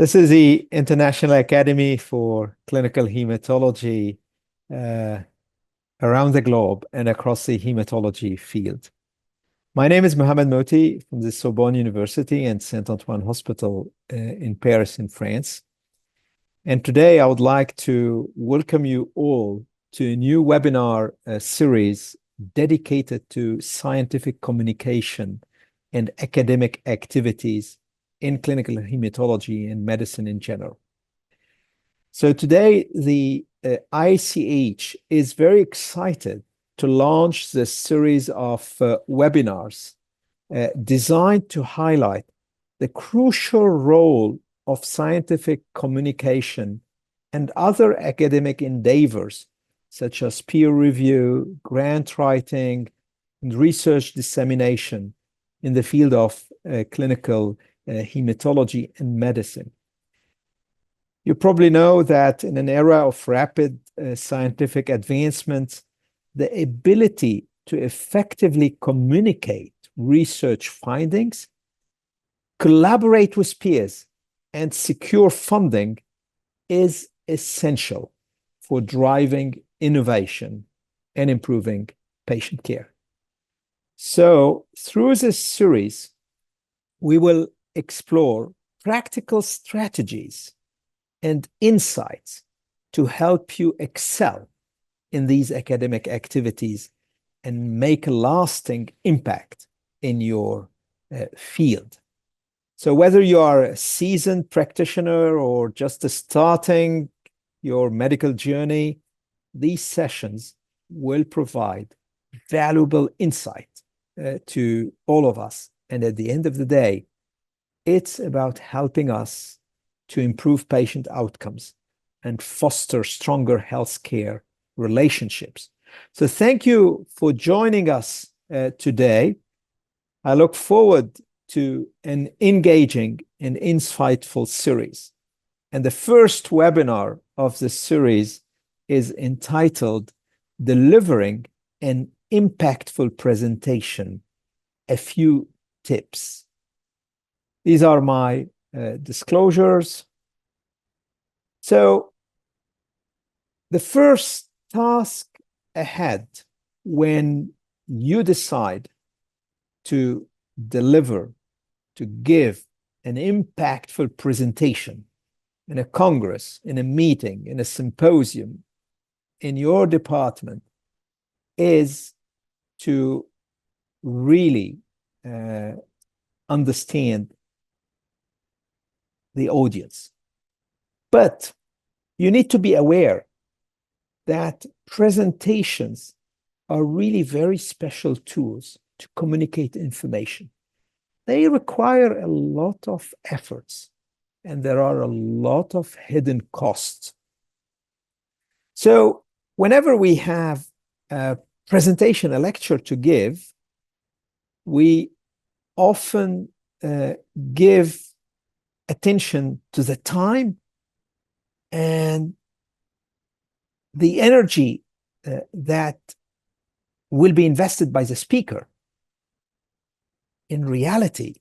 This is the International Academy for Clinical Hematology uh, around the globe and across the hematology field. My name is Mohamad Mohty from the Sorbonne University and Saint-Antoine Hospital in Paris, in France. And today I would like to welcome you all to a new webinar series dedicated to scientific communication and academic activities in clinical hematology and medicine in general. So today, the ICH is very excited to launch this series of webinars designed to highlight the crucial role of scientific communication and other academic endeavors, such as peer review, grant writing, and research dissemination in the field of clinical hematology and medicine. You probably know that in an era of rapid scientific advancements, the ability to effectively communicate research findings, collaborate with peers, and secure funding is essential for driving innovation and improving patient care. So, through this series, we will explore practical strategies and insights to help you excel in these academic activities and make a lasting impact in your field. So whether you are a seasoned practitioner or just starting your medical journey, these sessions will provide valuable insight to all of us. And at the end of the day, it's about helping us to improve patient outcomes and foster stronger healthcare relationships. So thank you for joining us today. I look forward to an engaging and insightful series. And the first webinar of the series is entitled Delivering an Impactful Presentation, a Few Tips. These are my disclosures. So the first task ahead when you decide to deliver, to give an impactful presentation in a congress, in a meeting, in a symposium, in your department, is to really understand the audience. But you need to be aware that presentations are really very special tools to communicate information. They require a lot of efforts, and there are a lot of hidden costs. So whenever we have a presentation, a lecture to give, we often give attention to the time and the energy that will be invested by the speaker. In reality,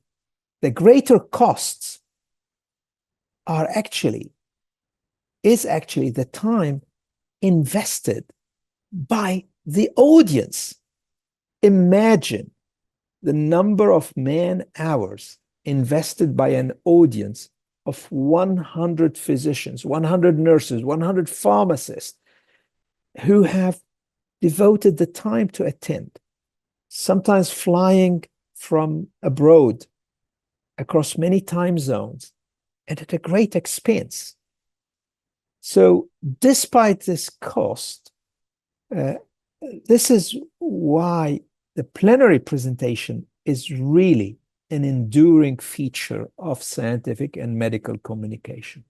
the greater costs is actually the time invested by the audience. Imagine the number of man-hours invested by an audience of 100 physicians, 100 nurses, 100 pharmacists who have devoted the time to attend, sometimes flying from abroad across many time zones and at a great expense. So despite this cost, this is why the plenary presentation is really an enduring feature of scientific and medical communication.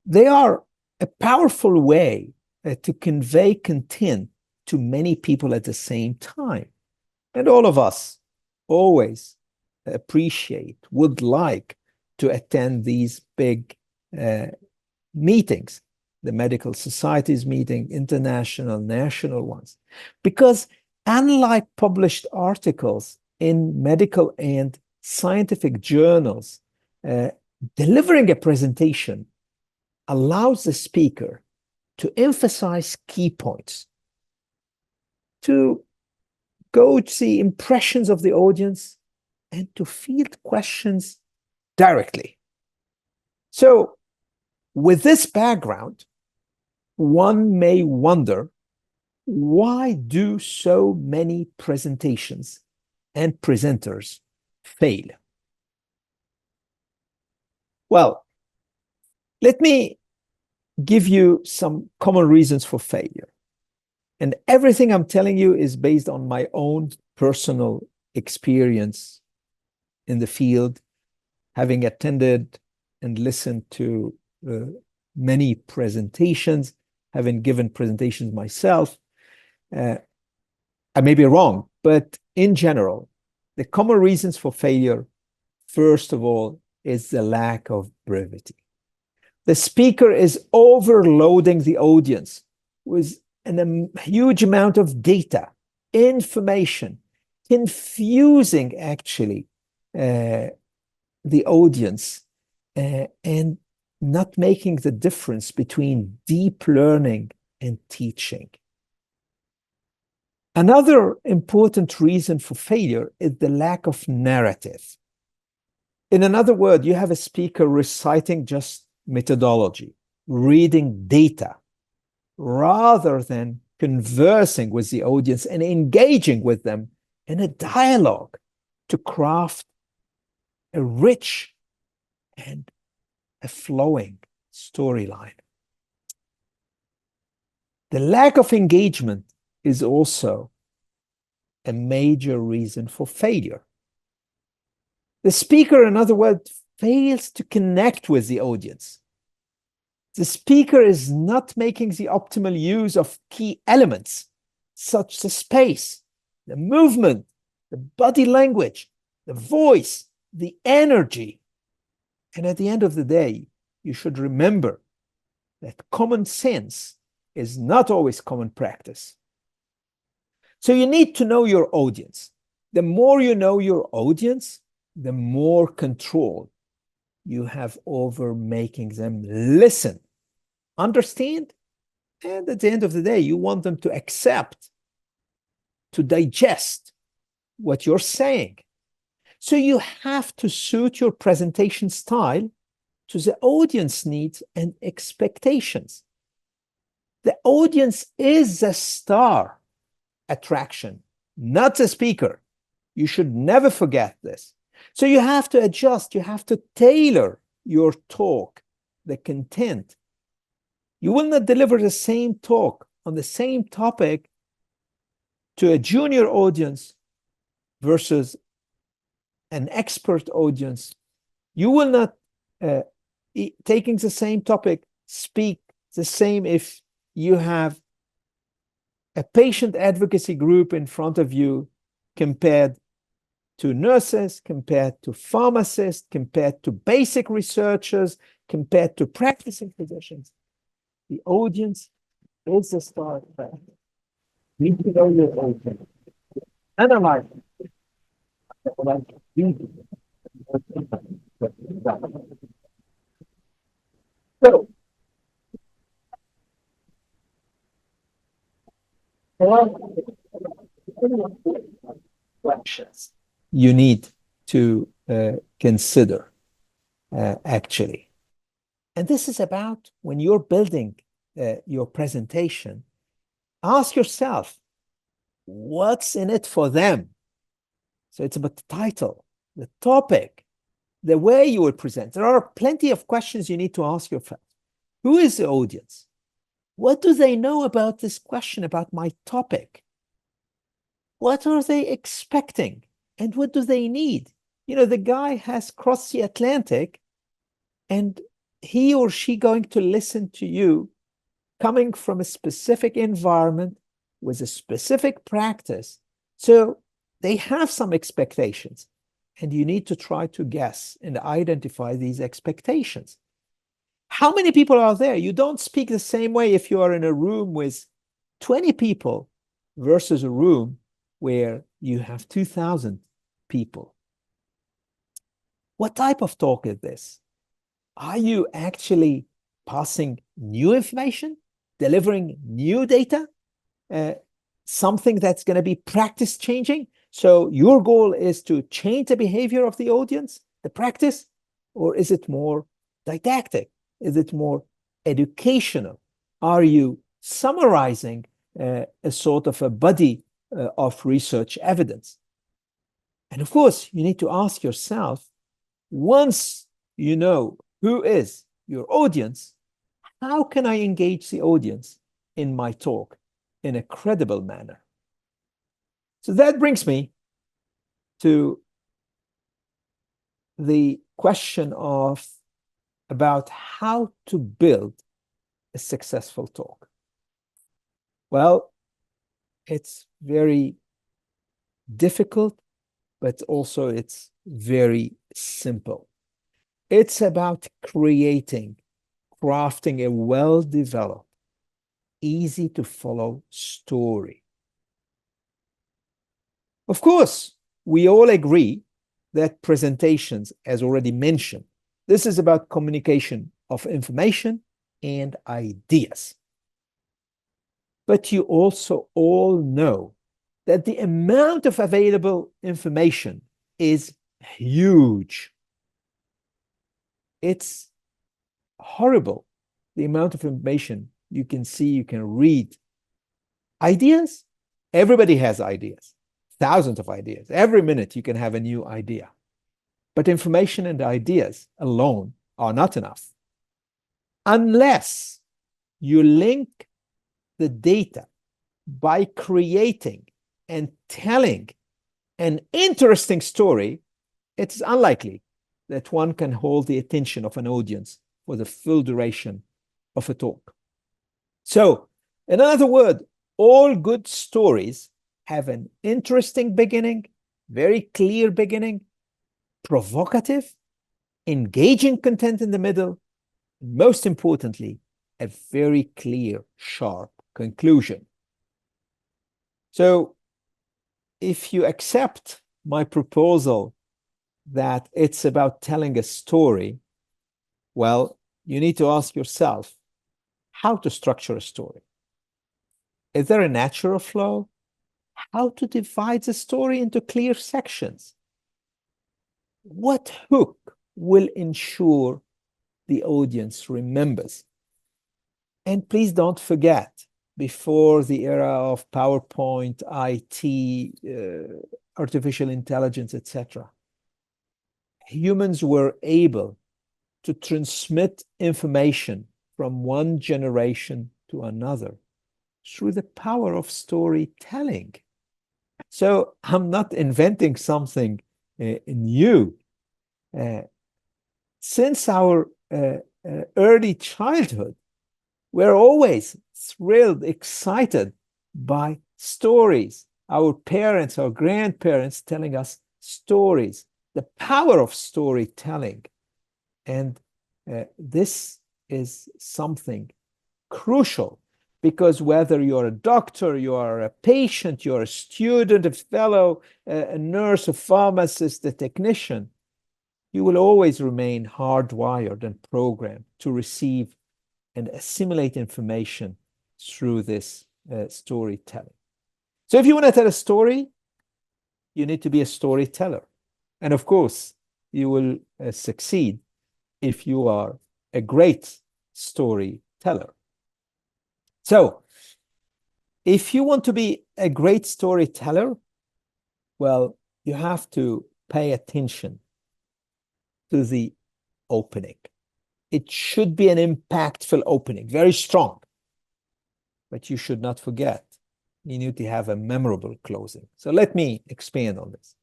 They are a powerful way to convey content to many people at the same time. And all of us always would like to attend these big meetings, the medical societies meeting, international, national ones, because unlike published articles in medical and scientific journals, Delivering a presentation allows the speaker to emphasize key points, to go to the impressions of the audience, and to field questions directly. So, with this background, one may wonder, why do so many presentations and presenters fail? Well, let me give you some common reasons for failure. And everything I'm telling you is based on my own personal experience in the field, having attended and listened to many presentations, having given presentations myself. I may be wrong, but in general, the common reasons for failure, first of all, is the lack of brevity. The speaker is overloading the audience with a huge amount of data, information, confusing actually the audience and not making the difference between deep learning and teaching. Another important reason for failure is the lack of narrative. In another word, you have a speaker reciting just methodology, reading data, rather than conversing with the audience and engaging with them in a dialogue to craft a rich and a flowing storyline. The lack of engagement is also a major reason for failure. The speaker, in other words, fails to connect with the audience. The speaker is not making the optimal use of key elements, such as the space, the movement, the body language, the voice, the energy. And at the end of the day, you should remember that common sense is not always common practice. So you need to know your audience. The more you know your audience, the more control you have over making them listen, understand, and at the end of the day, you want them to accept, to digest what you're saying. So you have to suit your presentation style to the audience needs and expectations. The audience is the star attraction, not the speaker. You should never forget this. So you have to adjust, you have to tailor your talk, the content. You will not deliver the same talk on the same topic to a junior audience versus an expert audience. You will not, taking the same topic, speak the same if you have a patient advocacy group in front of you compared to nurses, compared to pharmacists, compared to basic researchers, compared to practicing physicians. The audience is the star factor. You need to know your audience. Analyze it. So, questions you need to consider actually. And this is about when you're building your presentation, ask yourself, what's in it for them? So it's about the title, the topic, the way you will present. There are plenty of questions you need to ask yourself. Who is the audience? What do they know about this question, about my topic? What are they expecting? And what do they need? You know, the guy has crossed the Atlantic, and he or she going to listen to you coming from a specific environment with a specific practice. So they have some expectations, and you need to try to guess and identify these expectations. How many people are there? You don't speak the same way if you are in a room with 20 people versus a room where you have 2,000 people. What type of talk is this? Are you actually passing new information, delivering new data, something that's going to be practice changing? So your goal is to change the behavior of the audience, the practice, or is it more didactic? Is it more educational? Are you summarizing a sort of a body of research evidence? And of course, you need to ask yourself, once you know who is your audience, how can I engage the audience in my talk in a credible manner? So that brings me to the question of about how to build a successful talk. Well, it's very difficult, but also it's very simple. It's about crafting a well-developed, easy to follow story. Of course, we all agree that presentations, as already mentioned, this is about communication of information and ideas. But you also all know that the amount of available information is huge. It's horrible, the amount of information you can see, you can read. Ideas, everybody has ideas, thousands of ideas. Every minute you can have a new idea. But information and ideas alone are not enough unless you link the data by creating and telling an interesting story. It's unlikely that one can hold the attention of an audience for the full duration of a talk. So, in other words, all good stories have an interesting beginning, very clear beginning, provocative, engaging content in the middle, and most importantly, a very clear, sharp conclusion. So, if you accept my proposal that it's about telling a story, well, you need to ask yourself how to structure a story. Is there a natural flow? How to divide the story into clear sections? What hook will ensure the audience remembers? And please don't forget, before the era of PowerPoint, IT, artificial intelligence, etc., humans were able to transmit information from one generation to another through the power of storytelling. So I'm not inventing something new. Since our early childhood, we're always thrilled, excited by stories. Our parents, our grandparents telling us stories, the power of storytelling. And this is something crucial, because whether you're a doctor, you are a patient, you're a student, a fellow, a nurse, a pharmacist, a technician, you will always remain hardwired and programmed to receive and assimilate information through this storytelling. So if you want to tell a story, you need to be a storyteller. And of course, you will succeed if you are a great storyteller. So, if you want to be a great storyteller, well, you have to pay attention to the opening. It should be an impactful opening, very strong. But you should not forget, you need to have a memorable closing. So let me expand on this.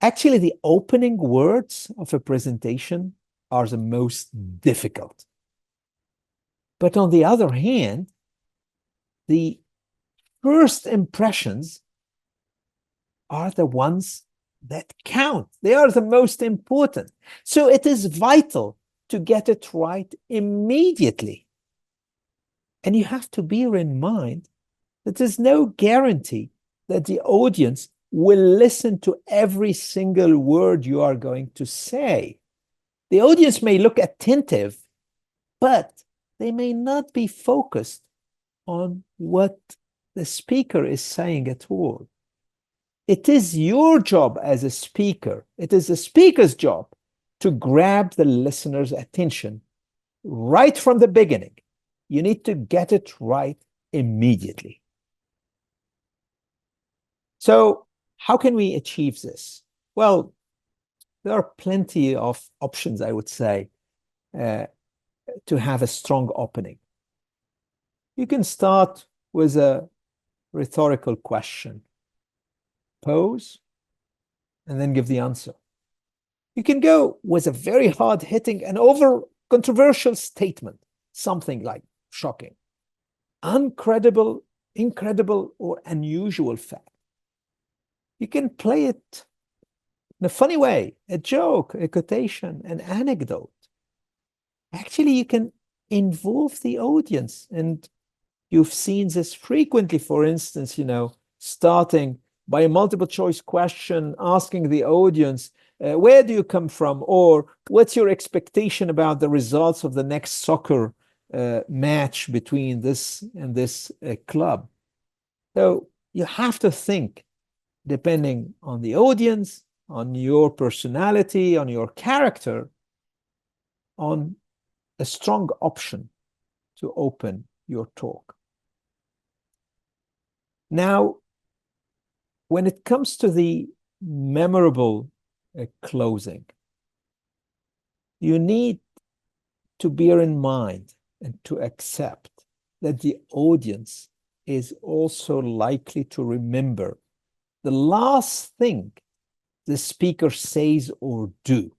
Actually, the opening words of a presentation are the most difficult. But on the other hand, the first impressions are the ones that count. They are the most important. So it is vital to get it right immediately. And you have to bear in mind that there's no guarantee that the audience will listen to every single word you are going to say. The audience may look attentive, but they may not be focused on what the speaker is saying at all. It is your job as a speaker, it is the speaker's job to grab the listener's attention right from the beginning. You need to get it right immediately. So, how can we achieve this? Well, there are plenty of options, I would say, to have a strong opening. You can start with a rhetorical question, pose, and then give the answer. You can go with a very hard-hitting and over-controversial statement, something like shocking, incredible, or unusual fact. You can play it in a funny way, a joke, a quotation, an anecdote. Actually, you can involve the audience, and you've seen this frequently, for instance, starting by a multiple choice question, asking the audience, where do you come from? Or what's your expectation about the results of the next soccer match between this and this club? So you have to think, depending on the audience, on your personality, on your character, on a strong option to open your talk. Now, when it comes to the memorable closing, you need to bear in mind and to accept that the audience is also likely to remember the last thing the speaker says or do.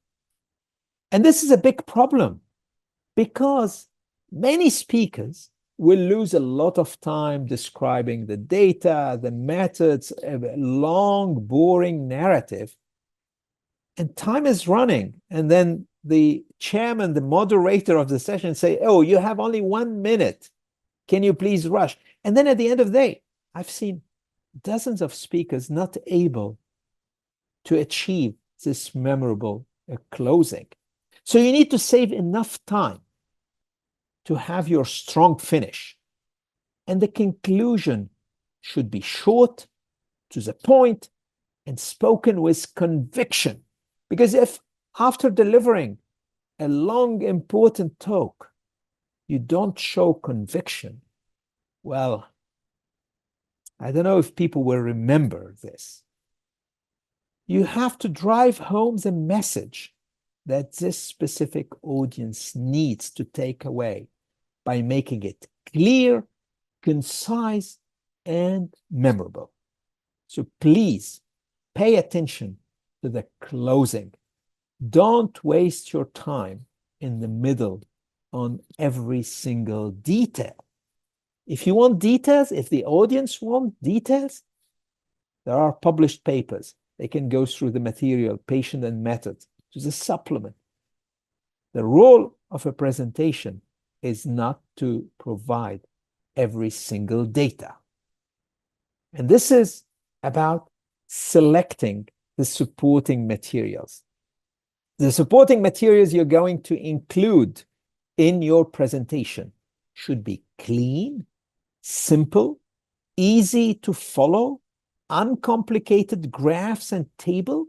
And this is a big problem because many speakers will lose a lot of time describing the data, the methods, a long, boring narrative, and time is running. And then the chairman, the moderator of the session say, oh, you have only 1 minute. Can you please rush? And then at the end of the day, I've seen dozens of speakers not able to achieve this memorable closing. So you need to save enough time to have your strong finish. And the conclusion should be short, to the point, and spoken with conviction. Because if after delivering a long, important talk, you don't show conviction, well, I don't know if people will remember this. You have to drive home the message that this specific audience needs to take away by making it clear, concise, and memorable. So please pay attention to the closing. Don't waste your time in the middle on every single detail. If you want details, if the audience wants details, there are published papers. They can go through the material, patient and method, to the supplement. The role of a presentation is not to provide every single data. And this is about selecting the supporting materials. The supporting materials you're going to include in your presentation should be clean, simple, easy to follow, uncomplicated graphs and table,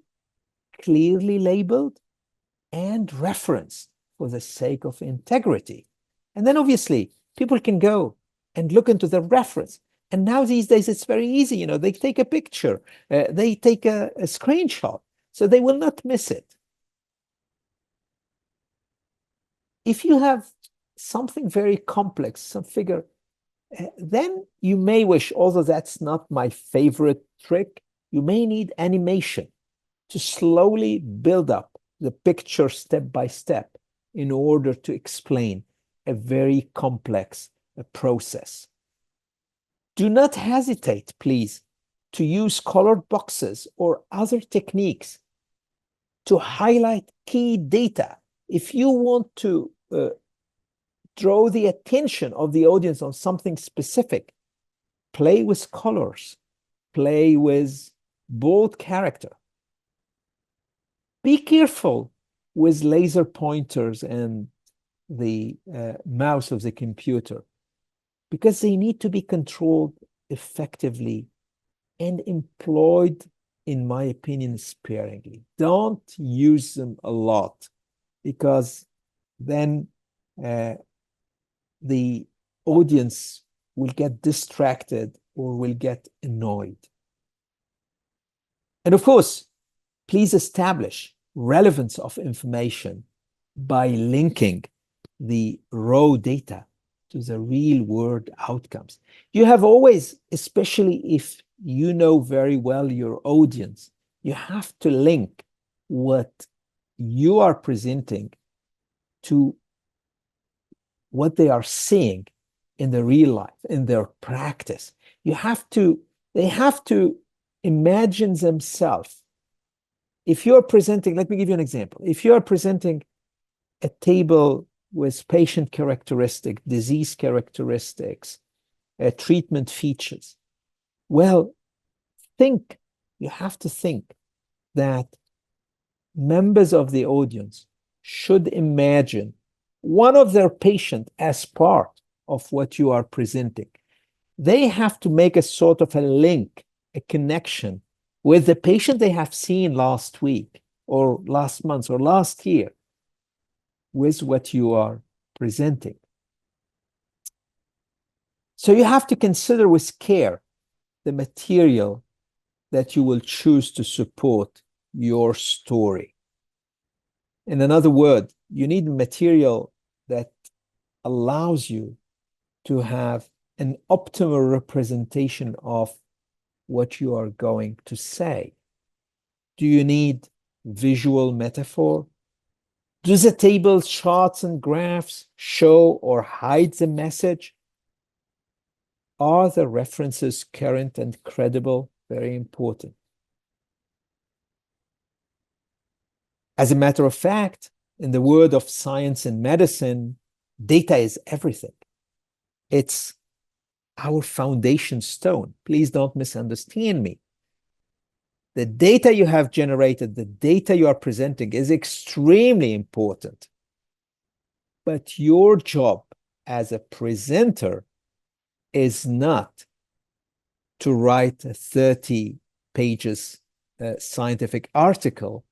clearly labeled, and referenced for the sake of integrity. And then obviously, people can go and look into the reference. And now these days, it's very easy. They take a picture, they take a screenshot, so they will not miss it. If you have something very complex, some figure, then you may wish, although that's not my favorite trick, you may need animation to slowly build up the picture step by step in order to explain a very complex process. Do not hesitate, please, to use colored boxes or other techniques to highlight key data. If you want to draw the attention of the audience on something specific, play with colors, play with bold character. Be careful with laser pointers and the mouse of the computer, because they need to be controlled effectively and employed, in my opinion, sparingly. Don't use them a lot, because then the audience will get distracted or will get annoyed. And of course, please establish relevance of information by linking the raw data to the real world outcomes. You have always, especially if you know very well your audience, you have to link what you are presenting to what they are seeing in the real life, in their practice. They have to imagine themselves. If you're presenting, let me give you an example. If you're presenting a table with patient characteristics, disease characteristics, treatment features, well, you have to think that members of the audience should imagine one of their patients as part of what you are presenting. They have to make a sort of a link, a connection with the patient they have seen last week or last month or last year with what you are presenting. So you have to consider with care the material that you will choose to support your story. In another word, you need material that allows you to have an optimal representation of what you are going to say. Do you need visual metaphor? Do the tables, charts, and graphs show or hide the message? Are the references current and credible? Very important. As a matter of fact, in the world of science and medicine, data is everything. It's our foundation stone. Please don't misunderstand me. The data you have generated, the data you are presenting is extremely important. But your job as a presenter is not to write a 30 pages scientific article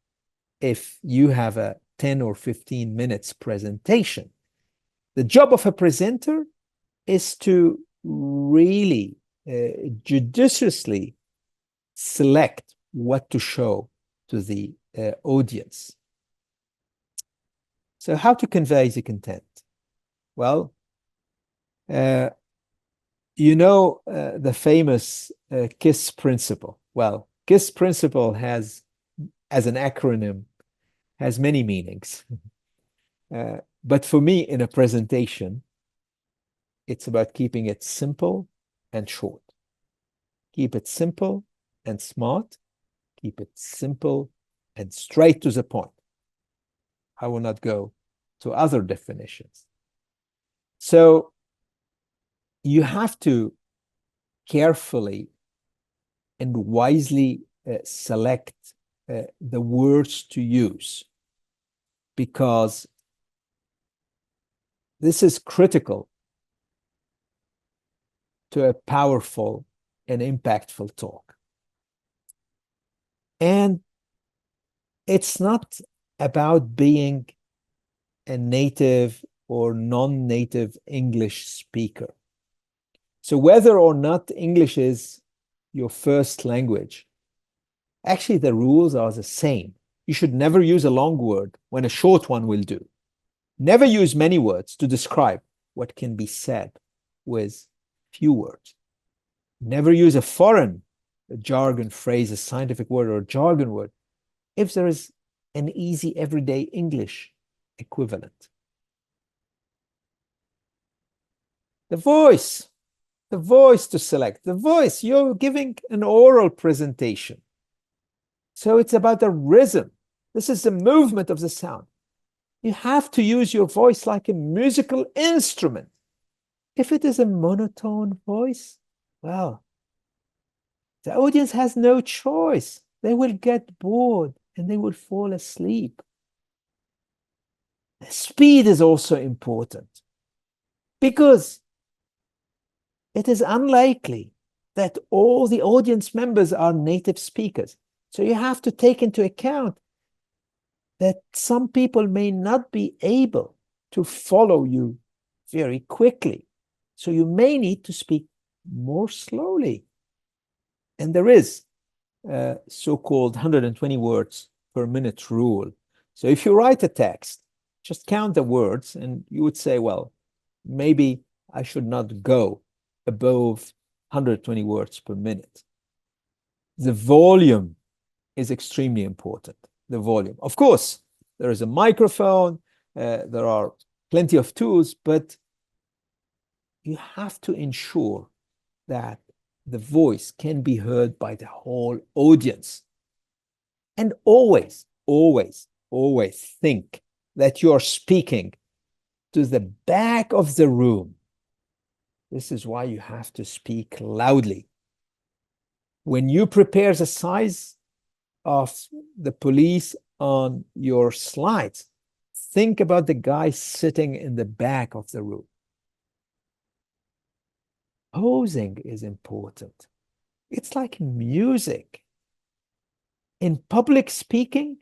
if you have a 10 or 15 minutes presentation. The job of a presenter is to really judiciously select what to show to the audience. So how to convey the content? Well, you know the famous KISS principle. Well, KISS principle has, as an acronym, has many meanings. But for me, in a presentation, it's about keeping it simple and short. Keep it simple and smart. Keep it simple and straight to the point. I will not go to other definitions. So you have to carefully and wisely select the words to use, because this is critical to a powerful and impactful talk. And it's not about being a native or non-native English speaker. So whether or not English is your first language, actually the rules are the same. You should never use a long word when a short one will do. Never use many words to describe what can be said with few words. Never use a foreign jargon phrase, a scientific word or a jargon word, if there is an easy everyday English equivalent. The voice to select. The voice, you're giving an oral presentation. So it's about the rhythm. This is the movement of the sound. You have to use your voice like a musical instrument. If it is a monotone voice, well, the audience has no choice. They will get bored and they will fall asleep. Speed is also important because it is unlikely that all the audience members are native speakers. So you have to take into account that some people may not be able to follow you very quickly. So you may need to speak more slowly. And there is a so-called 120 words per minute rule. So if you write a text, just count the words and you would say, well, maybe I should not go above 120 words per minute. The volume is extremely important. The volume. Of course, there is a microphone, there are plenty of tools, but you have to ensure that the voice can be heard by the whole audience. And always, always, always think that you're speaking to the back of the room. This is why you have to speak loudly. When you prepare the size of the police on your slides, think about the guy sitting in the back of the room. Posing is important. It's like music. In public speaking,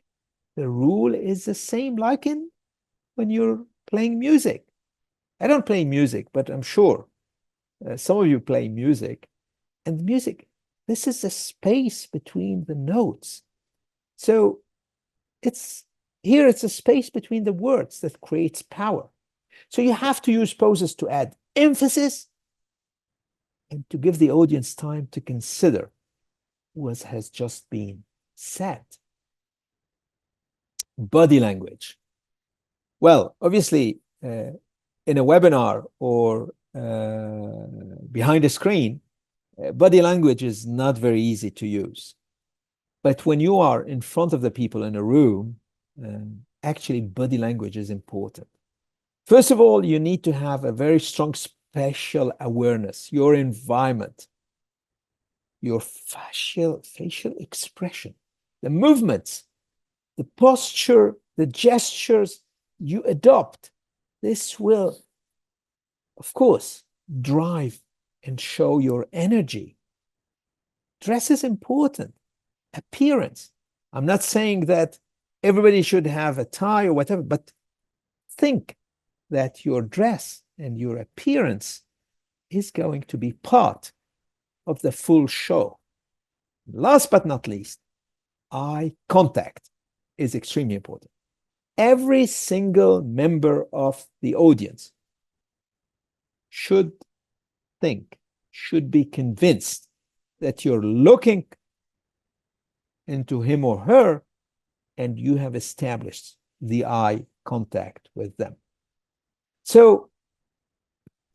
the rule is the same like in when you're playing music. I don't play music, but I'm sure some of you play music. And music, this is the space between the notes. So it's a space between the words that creates power. So you have to use poses to add emphasis and to give the audience time to consider what has just been said. Body language. Well, obviously, in a webinar or behind a screen, body language is not very easy to use. But when you are in front of the people in a room, actually body language is important. First of all, you need to have a very strong spatial awareness, your environment, your facial expression, the movements, the posture, the gestures you adopt. This will, of course, drive and show your energy. Dress is important. Appearance. I'm not saying that everybody should have a tie or whatever, but think that your dress and your appearance is going to be part of the full show. Last but not least, eye contact is extremely important. Every single member of the audience should be convinced that you're looking into him or her and you have established the eye contact with them. So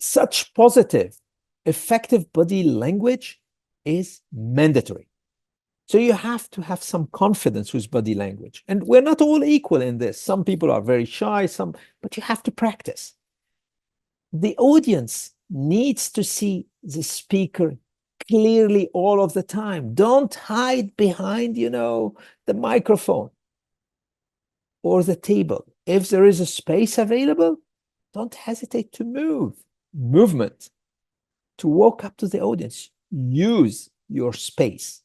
such positive, effective body language is mandatory. So you have to have some confidence with body language. And we're not all equal in this. Some people are very shy, but you have to practice. The audience needs to see the speaker clearly all of the time. Don't hide behind, the microphone or the table. If there is a space available, don't hesitate to move. Movement. To walk up to the audience. Use your space.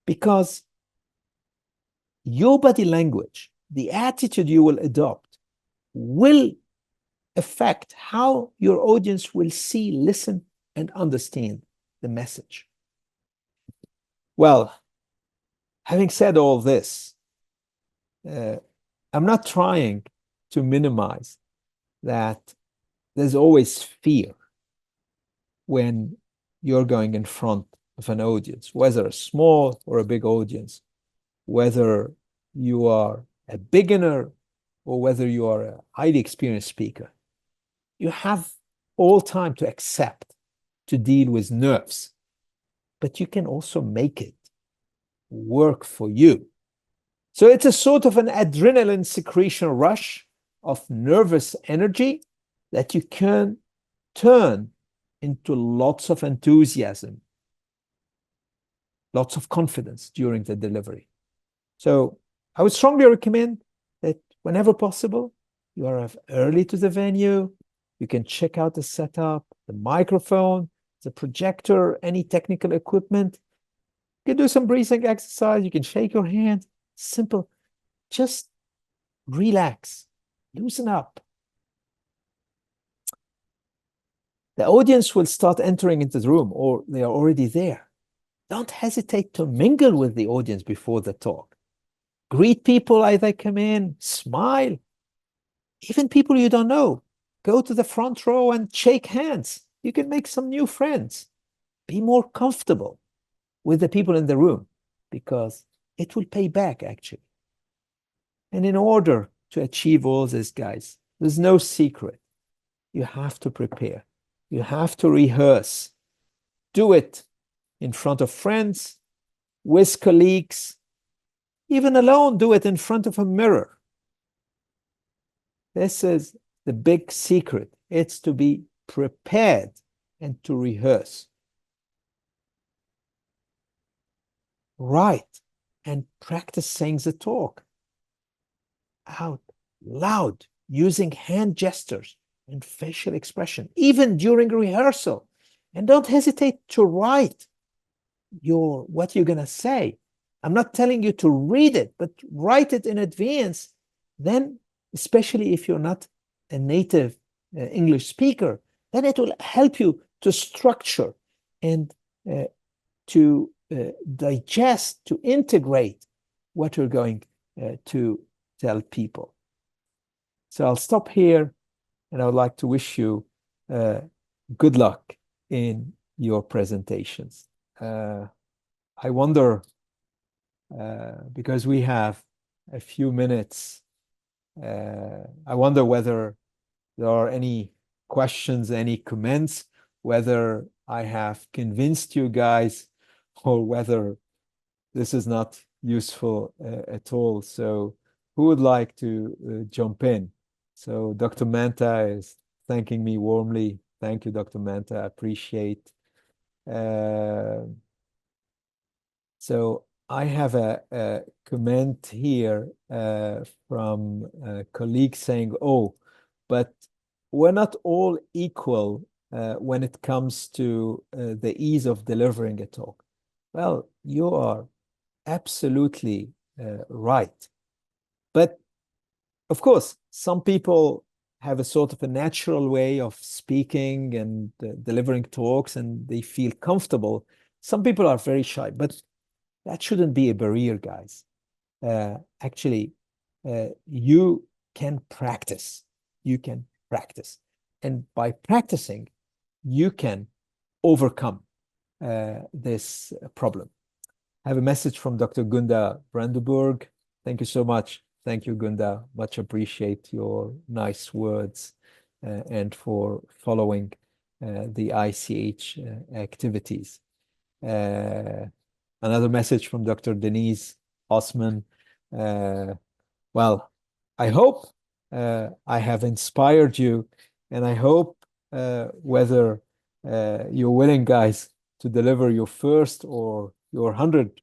Because your body language, the attitude you will adopt, will affect how your audience will see, listen, and understand the message. Well, having said all this, I'm not trying to minimize that there's always fear when you're going in front of an audience, whether a small or a big audience, whether you are a beginner or whether you are a highly experienced speaker. You have all time to accept, to deal with nerves, but you can also make it work for you. So it's a sort of an adrenaline secretion rush of nervous energy that you can turn into lots of enthusiasm, lots of confidence during the delivery. So I would strongly recommend that whenever possible, You arrive early to the venue. You can check out the setup, the microphone, the projector, any technical equipment. You can do some breathing exercise. You can shake your hand. Simple. Just relax, loosen up. The audience will start entering into the room, or they are already there. Don't hesitate to mingle with the audience before the talk. Greet people as they come in, smile. Even people you don't know, go to the front row and shake hands. You can make some new friends. Be more comfortable with the people in the room because it will pay back actually. And in order to achieve all this, guys, there's no secret. You have to prepare. You have to rehearse. Do it in front of friends, with colleagues, even alone, do it in front of a mirror. This is the big secret. It's to be prepared and to rehearse. Write and practice saying the talk out loud using hand gestures and facial expression, even during rehearsal. And don't hesitate to write what you're going to say. I'm not telling you to read it, but write it in advance. Then, especially if you're not a native English speaker, then it will help you to structure and to digest, to integrate what you're going to tell people. So I'll stop here, and I would like to wish you good luck in your presentations. I wonder, because we have a few minutes, I wonder whether there are any questions, any comments, whether I have convinced you guys or whether this is not useful at all. So who would like to jump in? So Dr. Manta is thanking me warmly. Thank you, Dr. Manta. I appreciate. So I have a comment here from a colleague saying, oh, but we're not all equal when it comes to the ease of delivering a talk. Well, you are absolutely right. But of course, some people have a sort of a natural way of speaking and delivering talks, and they feel comfortable. Some people are very shy, but that shouldn't be a barrier, guys. Actually, you can practice. You can practice. And by practicing, you can overcome this problem. I have a message from Dr. Gunda Brandenburg. Thank you so much. Thank you, Gunda. Much appreciate your nice words and for following the ICH activities. Another message from Dr. Denise Osman. Well, I hope I have inspired you, and I hope whether you're willing, guys, to deliver your first or your 100th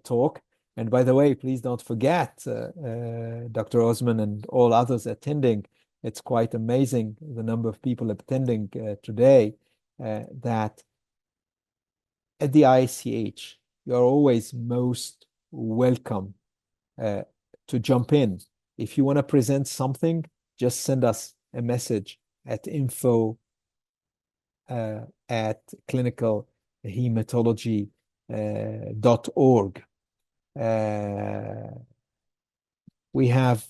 talk. And by the way, please don't forget Dr. Osman and all others attending. It's quite amazing the number of people attending today that at the ICH, you're always most welcome to jump in. If you want to present something, just send us a message at info at clinicalhematology.org. We have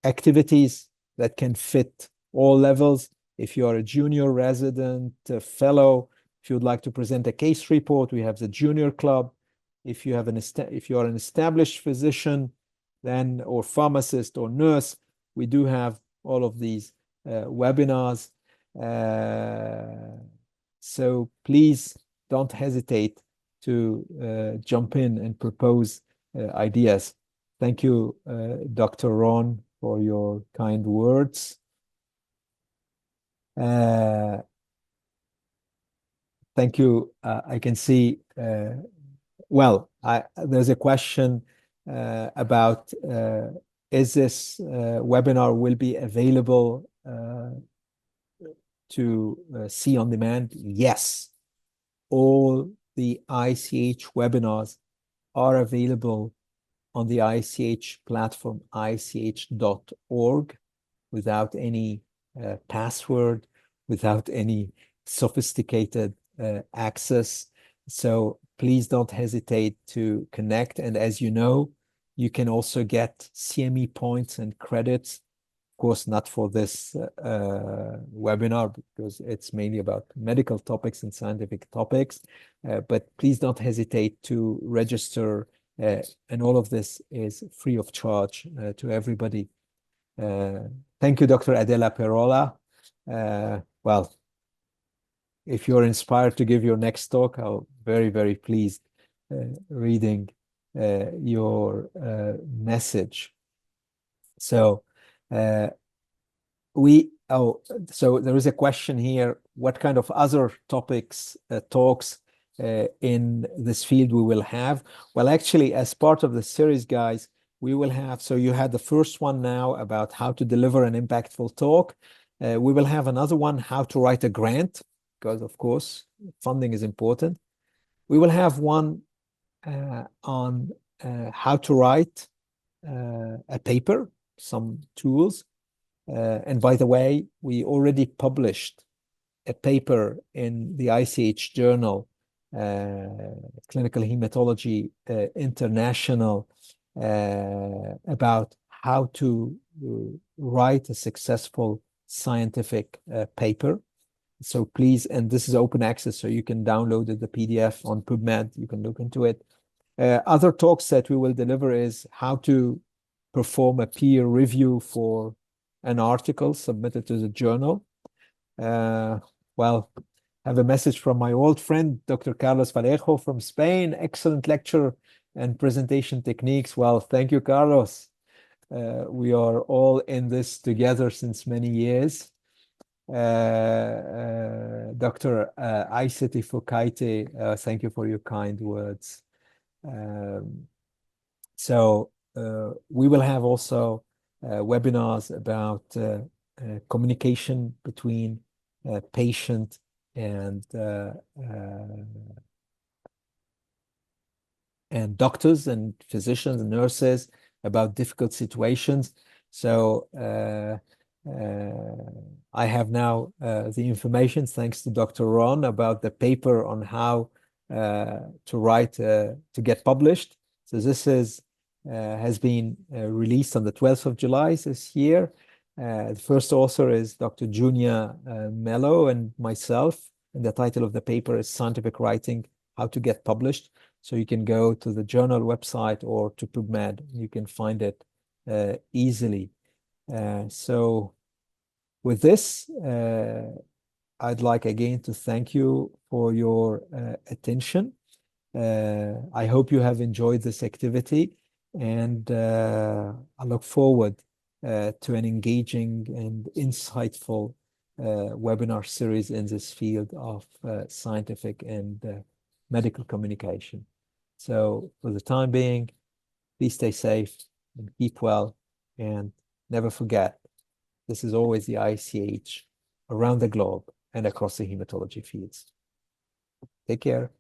activities that can fit all levels. If you are a junior resident, a fellow, if you would like to present a case report, we have the junior club. If you are an established physician, then or pharmacist or nurse, we do have all of these webinars. So please don't hesitate to jump in and propose ideas. Thank you, Dr. Ron, for your kind words. Thank you. I can see, well, there's a question about Is this webinar will be available to see on demand? Yes. All the ICH webinars are available on the ICH platform, ich.org, without any password, without any sophisticated access. So please don't hesitate to connect. And as you know, you can also get CME points and credits. Of course, not for this webinar because it's mainly about medical topics and scientific topics. But please don't hesitate to register. And all of this is free of charge to everybody. Thank you, Dr. Adela Perola. Well, if you're inspired to give your next talk, I'm very, very pleased reading your message. So so there is a question here, what kind of other topics, talks in this field we will have? Well, actually, as part of the series, guys, we will have, so you had the first one now about how to deliver an impactful talk. We will have another one, how to write a grant, because of course, funding is important. We will have one on how to write a paper, some tools. And by the way, we already published a paper in the ICH journal, Clinical Hematology International, about how to write a successful scientific paper. So please, and this is open access, so you can download the PDF on PubMed. You can look into it. Other talks that we will deliver is how to perform a peer review for an article submitted to the journal. Well, I have a message from my old friend, Dr. Carlos Vallejo from Spain. Excellent lecture and presentation techniques. Well, thank you, Carlos. We are all in this together since many years. Dr. Aiseti Fukaite, thank you for your kind words. So we will have also webinars about communication between patient and doctors and physicians and nurses about difficult situations. So I have now the information, thanks to Dr. Ron, about the paper on how to write to get published. So this is has been released on the 12th of July this year. The first author is Dr. Junia Mello and myself, and the title of the paper is Scientific Writing, How to Get Published. So you can go to the journal website or to PubMed. You can find it easily. So with this, I'd like again to thank you for your attention. I hope you have enjoyed this activity, and I look forward to an engaging and insightful webinar series in this field of scientific and medical communication. So for the time being, please stay safe and keep well, and never forget, this is always the ICH around the globe and across the hematology fields. Take care.